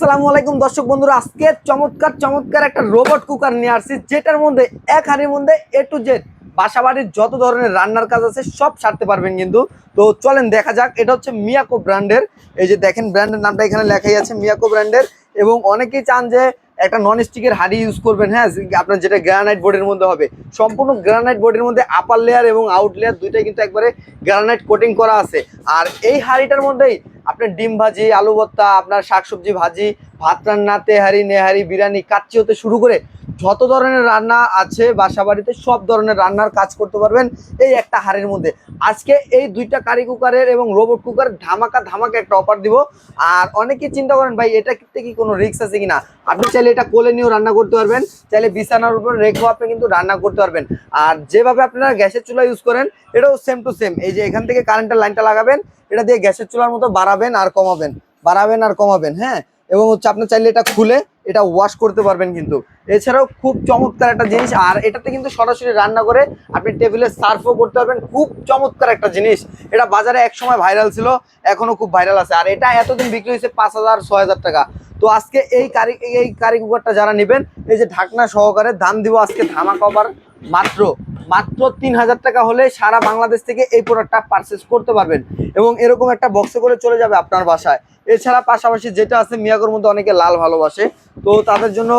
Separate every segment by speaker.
Speaker 1: আসসালামু আলাইকুম দর্শক বন্ধুরা, আজকে চমৎকার চমৎকার একটা রোবট কুকার নিয়ে আসছি, যেটার মধ্যে এক হাঁড়ির মধ্যে এ টু জেড বাসাবাড়ির যত ধরনের রান্নার কাজ আছে সব সারতে পারবেন কিন্তু। তো চলেন দেখা যাক। এটা হচ্ছে মিয়াকো ব্র্যান্ডের। এই যে দেখেন ব্র্যান্ডের নামটা এখানে লেখাই আছে, মিয়াকো ব্র্যান্ডের। এবং অনেকেই চান যে একটা নন স্টিকের হাঁড়ি ইউজ করবেন, হ্যাঁ, আপনার যেটা গ্রানাইট বোর্ডের মধ্যে হবে। সম্পূর্ণ গ্রানাইট বোর্ডের মধ্যে আপার লেয়ার এবং আউট লেয়ার দুইটাই কিন্তু একবারে গ্রানাইট কোটিং করা আছে। আর এই হাঁড়িটার মধ্যেই আপনার ডিম ভাজি, আলু ভর্তা, আপনার শাকসবজি ভাজি, ভাত রান্না, তেহারি, নেহারি, বিরিয়ানি, কাচ্চি হতে শুরু করে যত ধরনের রান্না আছে বাসা বাড়িতে সব ধরনের রান্নার কাজ করতে পারবেন এই একটা হাঁড়ির মধ্যে। আজকে এই দুইটা কারি কুকারের এবং রোবট কুকার ধামাকা ধামাকা একটা অফার দিব। আর অনেকেই চিন্তা করেন ভাই এটা কি কোনো রিস্ক আছে কিনা। আপনি চাইলে এটা কোলে নিয়েও রান্না করতে পারবেন, চাইলে বিছানার উপর রেখেও আপনি কিন্তু রান্না করতে পারবেন। আর যেভাবে আপনারা গ্যাসের চুলা ইউজ করেন এটাও সেম টু সেম। এই যে এখান থেকে কারেন্টের লাইনটা লাগাবেন, এটা দিয়ে গ্যাসের চুলার মতো বাড়াবেন আর কমাবেন, বাড়াবেন আর কমাবেন, হ্যাঁ। এবং হচ্ছে আপনি চাইলে এটা খুলে এটা ওয়াশ করতে পারবেন কিন্তু। এছাড়াও খুব চমৎকার একটা জিনিস, আর এটাতে কিন্তু সরাসরি রান্না করে আপনি টেবিলে সার্ভও করতে পারবেন। খুব চমৎকার একটা জিনিস। এটা বাজারে এক সময় ভাইরাল ছিল, এখনো খুব ভাইরাল আছে। আর এটা এতদিন বিক্রি হয়েছে 5,000 6,000 টাকা। তো আজকে এই কারি কুকারটা যারা নেবেন, এই যে ঢাকনা সহকারে দাম দিব আজকে ধামাকা অফার, মাত্র মাত্র 3,000 টাকা হলে সারা বাংলাদেশ থেকে এই প্রোডাক্টটা পারচেস করতে পারবেন। এবং এরকম একটা বক্সে করে চলে যাবে আপনার বাসায়। এছাড়া পাশাপাশি যেটা আছে, মিয়াকোর মধ্যে অনেকে লাল ভালোবাসে, তো তাদের জন্য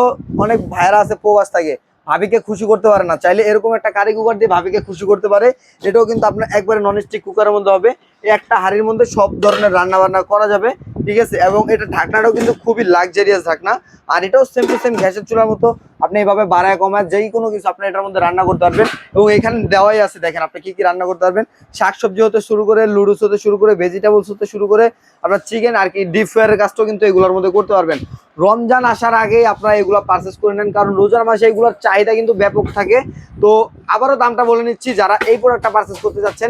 Speaker 1: অনেক ভাইরা আছে প্রবাস থাকে, ভাবিকে খুশি করতে পারে না, চাইলে এরকম একটা কারি কুকার দিয়ে ভাবিকে খুশি করতে পারে। এটাও কিন্তু আপনার একবারে ননস্টিক কুকারের মধ্যে হবে। এই একটা হাঁড়ির মধ্যে সব ধরনের রান্না বান্না করা যাবে, ঠিক আছে। এবং এটা ঢাকনাটাও কিন্তু খুবই লাক্সারিয়াস ঢাকনা। আর এটাও সেম টু সেম গ্যাসের চুলার মতো আপনি এইভাবে বাড়ায় কমায় যেই কোনো কিছু আপনি এটার মধ্যে রান্না করতে পারবেন। এবং এখানে দেওয়াই আছে, দেখেন আপনি কি কি রান্না করতে পারবেন। শাকসবজি হতে শুরু করে, লুডুস হতে শুরু করে, ভেজিটেবলস হতে শুরু করে আপনার চিকেন আর কি ডিপ ফ্রাইয়ের কাজটাও কিন্তু এগুলোর মধ্যে করতে পারবেন। রমজান আসার আগেই আপনারা এগুলো পারচেস করে নেন, কারণ রোজার মাসে এগুলোর চাহিদা কিন্তু ব্যাপক থাকে। তো আবারও দামটা বলে নিচ্ছি, যারা এই প্রোডাক্টটা পারচেস করতে যাচ্ছেন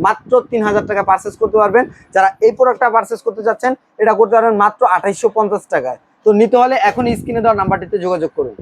Speaker 1: মাত্র 3,000 টাকা পারচেস করতে পারবেন। যারা এই প্রোডাক্টটা পারচেস করতে যাচ্ছেন এটা করতে পারবেন মাত্র 2,850 টাকায়। তো নিতে হলে এখন স্ক্রিনে দেওয়া নাম্বারটিতে যোগাযোগ করুন।